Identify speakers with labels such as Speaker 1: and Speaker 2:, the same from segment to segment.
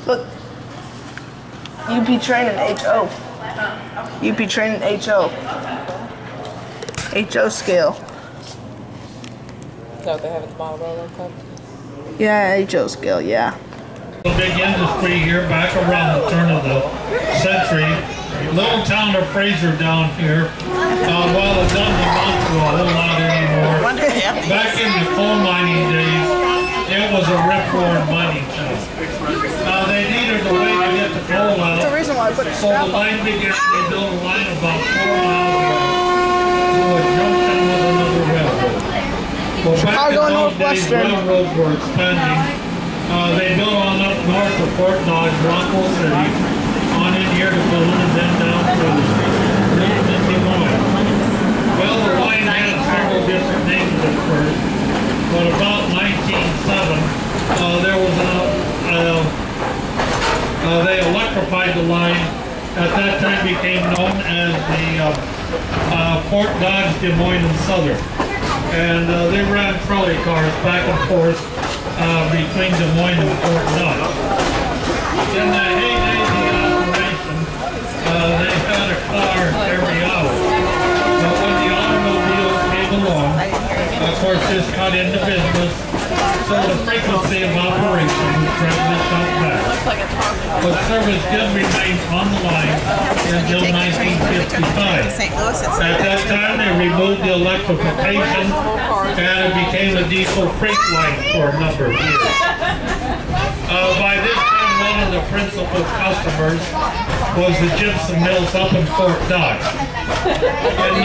Speaker 1: Look, UP training HO. UP training HO. HO scale.
Speaker 2: Is that what they have at the bottom roller cup?
Speaker 1: Yeah, HO scale, yeah.
Speaker 3: A big industry here back around the turn of the century. Little town of Fraser down here. Well, it doesn't amount to a whole lot anymore. Back in the coal mining days, it was a rip-roaring mining town. They needed a way to get the coal out.
Speaker 1: That's the reason why I put a
Speaker 3: So
Speaker 1: strap
Speaker 3: the line
Speaker 1: on.
Speaker 3: began, they built a line about 4 miles to a junction with another railroad. Well, back
Speaker 1: Chicago
Speaker 3: in those days,
Speaker 1: Northwestern.
Speaker 3: railroads were expanding. They built on up north of Fort Dodge, Rockwell City, on in here to Boone, and then down to Des Moines. Well, the line had several different names at first, but about 1907, there was they electrified the line. At that time became known as the Fort Dodge, Des Moines and Southern. And they ran trolley cars back and forth between Des Moines and Fort Dodge. In the heyday of the operation, they had a car every hour. But when the automobiles came along, of course this cut into business, so the frequency of operation was greatly cut back. But service did remain on the line until 1955. At that time, they removed the electrification and it became a diesel freight line for a number of years. By this time, one of the principal customers was the gypsum mills up in Fort Dodge. In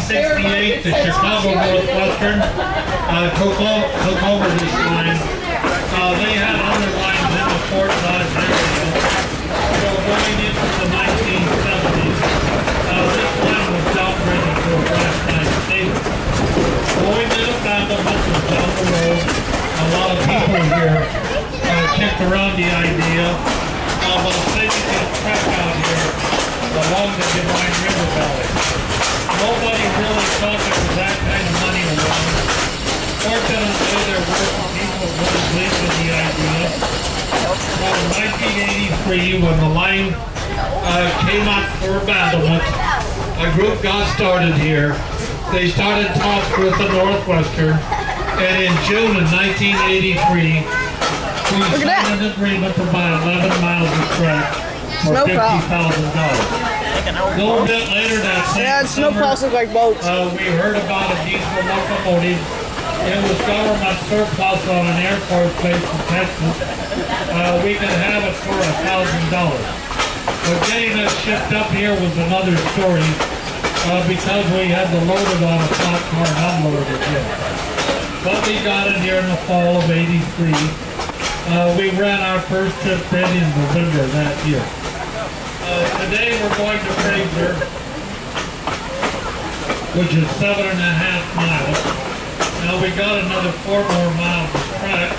Speaker 3: 1968, the Chicago Northwestern took over this line. They had other lines in the Fort Dodge area. So going into the 1970s, this line was downgraded to a class 9 station. Going to the abandonment was down the road. A lot of people here kicked around the idea of a significant track out here along the Des Moines River Valley. Nobody really thought there was that kind of money around. Fortunately, there were some people who believed in the idea. So in 1983, when the line came up for abandonment, a group got started here. They started talks with the Northwestern, and in June of 1983, we signed an agreement to buy 11 miles of track for $50,000. A little bit later that same summer,
Speaker 1: look like boats.
Speaker 3: we heard about a diesel locomotive. It was government surplus on an Air Force base in Texas. We could have it for $1,000. But getting it shipped up here was another story because we had to load it on a flat car and unload it here. But we got it here in the fall of '83. We ran our first trip in November that year. Today we're going to Fraser, which is 7.5 miles. Now we got another 4 more miles of track.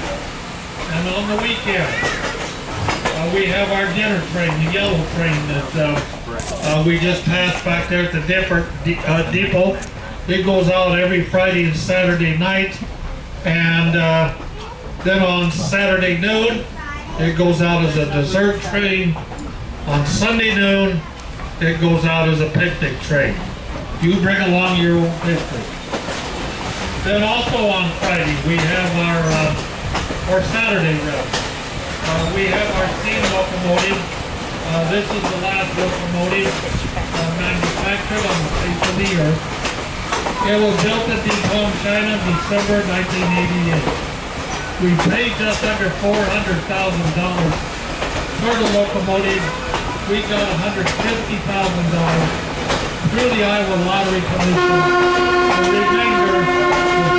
Speaker 3: And on the weekend, we have our dinner train, the yellow train that we just passed back there at the depot. It goes out every Friday and Saturday night, and then on Saturday noon, it goes out as a dessert train. On Sunday noon, it goes out as a picnic train. You bring along your own picnic. Then also on Friday, we have our Saturday route. We have our steam locomotive. This is the last locomotive manufactured on the face of the earth. It was built at Dingong, China, December 1988. We paid just under $400,000 for the locomotive. We got $150,000 through the Iowa Lottery Commission. The remainder was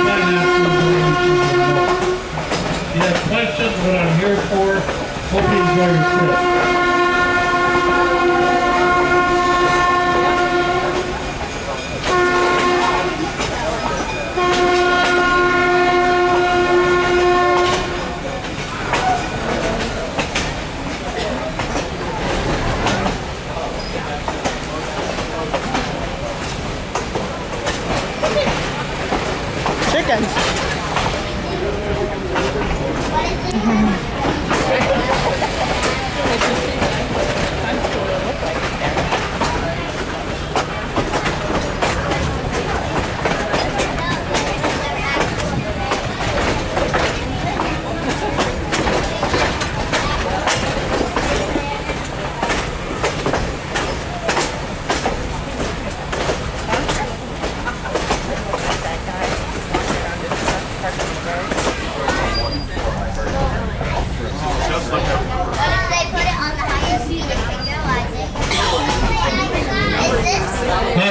Speaker 3: financed through donations. If you have questions, what I'm here for, hope you enjoy your trip.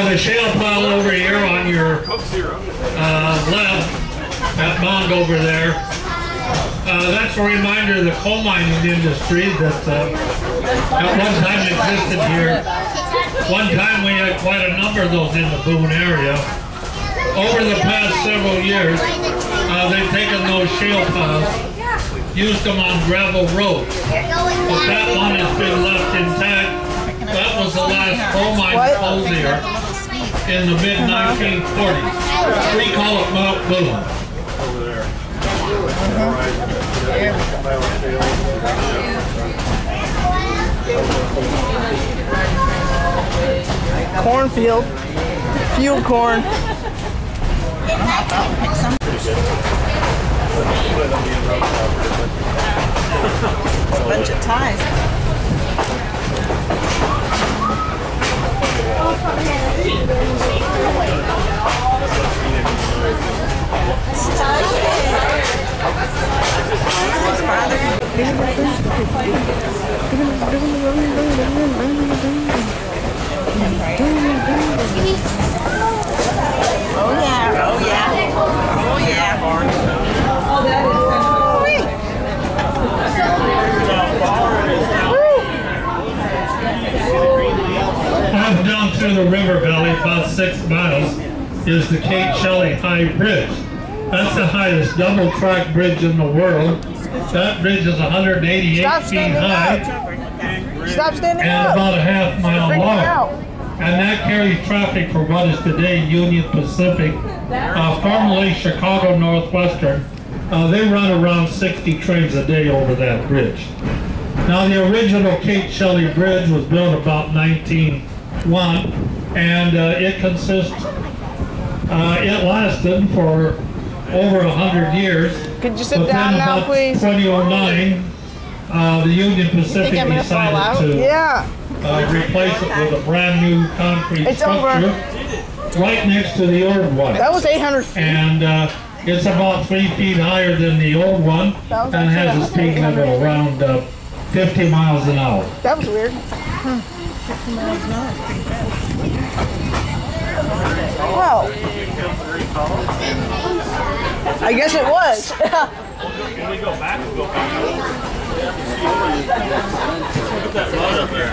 Speaker 3: The shale pile over here on your left, that mound over there, that's a reminder of the coal mining industry that at one time existed here. One time we had quite a number of those in the Boone area. Over the past several years, they've taken those shale piles, used them on gravel roads, but that one has been left intact. That was the last coal mine closed here in the mid-1940s. We call it Mount Boone. Over there.
Speaker 1: Cornfield. Field corn.
Speaker 2: A bunch of ties. Oh yeah, oh yeah, oh yeah.
Speaker 3: Up down through the river valley, about 6 miles, is the Kate Shelley High Bridge. That's the highest double-track bridge in the world. That bridge is 188 feet high and about a half-mile long. And that carries traffic for what is today Union Pacific, formerly Chicago Northwestern. They run around 60 trains a day over that bridge. Now the original Kate Shelley Bridge was built about 1901, and it lasted for over 100 years.
Speaker 1: Could you sit down now, please?
Speaker 3: 2009, the Union Pacific decided to replace it with a brand new concrete structure right next to the old one.
Speaker 1: That was 800 feet.
Speaker 3: And it's about 3 feet higher than the old one and has a speed limit of around 50 miles an hour.
Speaker 1: That was weird. 50 miles an hour. Well, I guess it was.
Speaker 4: When we go back, we'll go back. Put that mud up there.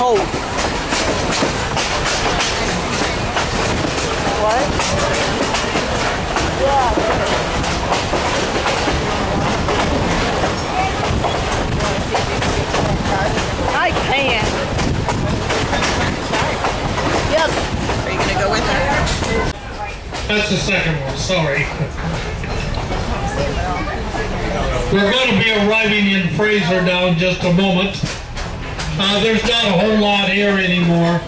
Speaker 1: cold. What? I can. Yep.
Speaker 2: Are you gonna go with her?
Speaker 3: That's the second one, sorry. We're going to be arriving in Fraser now in just a moment. There's not a whole lot here anymore.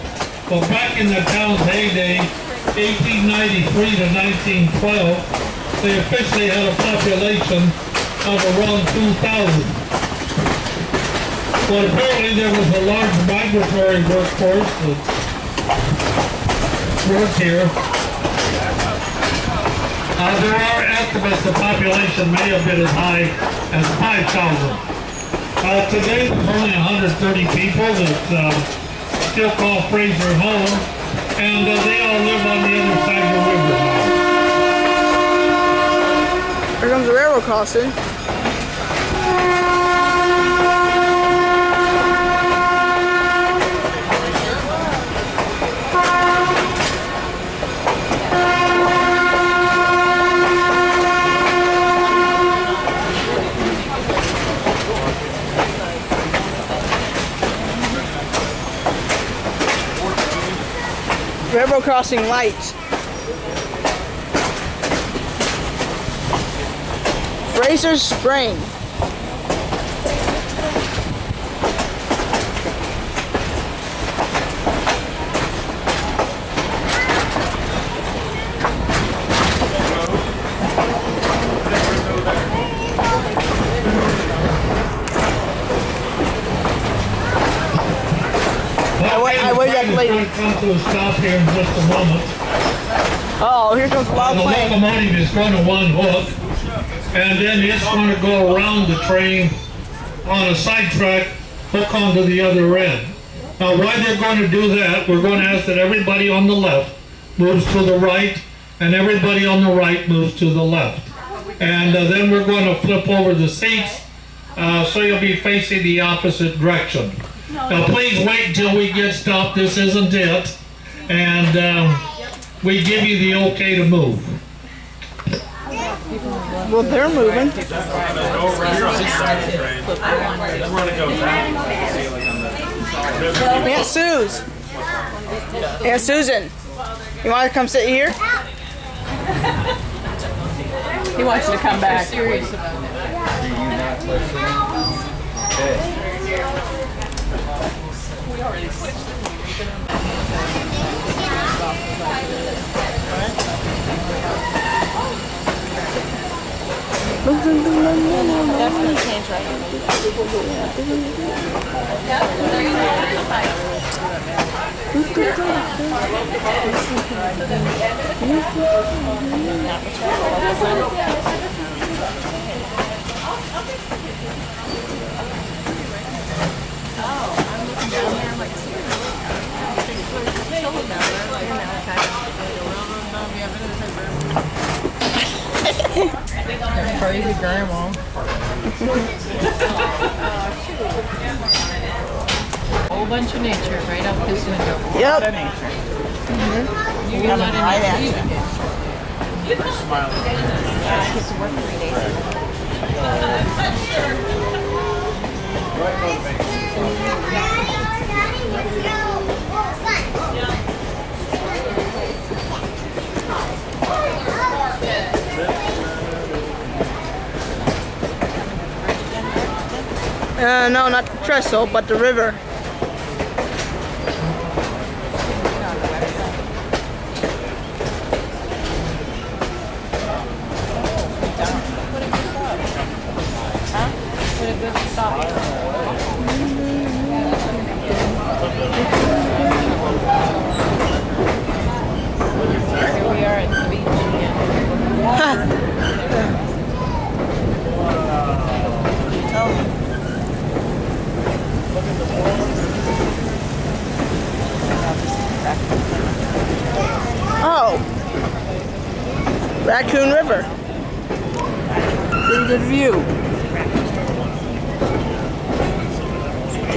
Speaker 3: But back in the town's heyday, 1893 to 1912, they officially had a population of around 2,000. But apparently there was a large migratory workforce that worked here. There are estimates the population may have been as high as 5,000. Today there's only 130 people that still call Fraser home, and they all live on the other side of the river now.
Speaker 1: Here comes the railroad crossing. Railroad crossing lights. Fraser Spring. I wait that lady.
Speaker 3: We're going to come to a stop here in just a moment.
Speaker 1: Oh, here comes the wild
Speaker 3: The
Speaker 1: plane.
Speaker 3: locomotive is going to one hook, and then it's going to go around the train on a side track, hook onto the other end. Now, while they're going to do that, we're going to ask that everybody on the left moves to the right, and everybody on the right moves to the left. And then we're going to flip over the seats, so you'll be facing the opposite direction. Now, please wait until we get stopped. This isn't it. And we give you the okay to move.
Speaker 1: Well, they're moving. Aunt Suze. Aunt Susan. You want to come sit here?
Speaker 5: He wants you to come back.
Speaker 6: Serious about it.
Speaker 5: We already switched it.
Speaker 2: Definitely change right
Speaker 5: Crazy grandma. Whole bunch of nature right out this window.
Speaker 1: Yep.
Speaker 5: You got a lot of nature.
Speaker 1: No, not the trestle, but the river.
Speaker 5: Here we are at the beach again.
Speaker 1: Oh, Raccoon River. Pretty good view.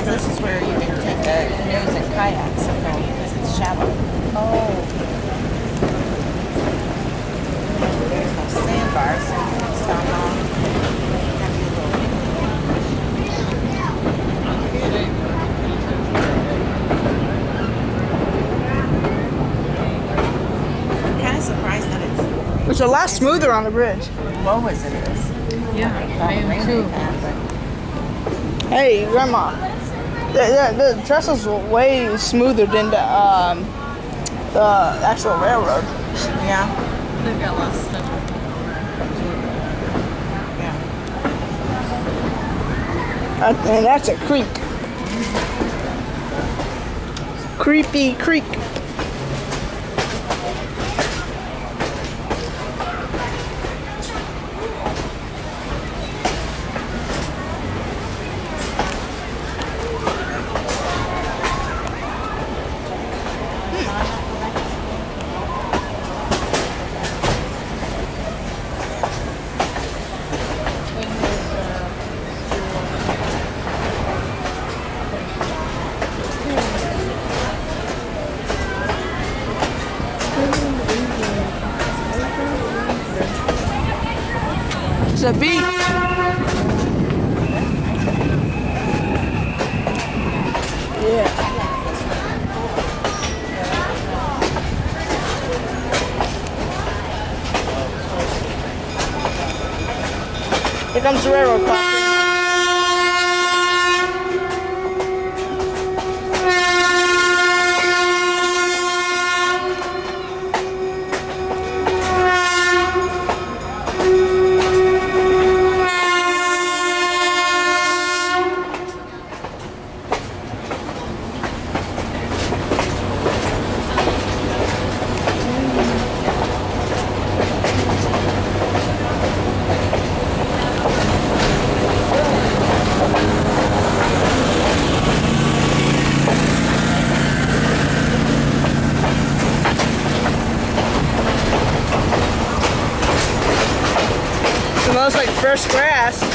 Speaker 2: This is where you can take the canoes and kayaks because it's shallow.
Speaker 1: Oh.
Speaker 2: There's no sandbars, so you can stop on. I'm kind of surprised that
Speaker 1: It's a lot smoother on the bridge.
Speaker 2: low as it is.
Speaker 5: Yeah, I am too.
Speaker 1: Hey, Grandma. The trestles were way smoother than the actual railroad.
Speaker 2: Yeah.
Speaker 5: They've got lots of stuff.
Speaker 2: Yeah.
Speaker 1: And that's a creek. Creepy creek. It's a beach. Yeah. Here comes the railroad crossing. Smells like fresh grass.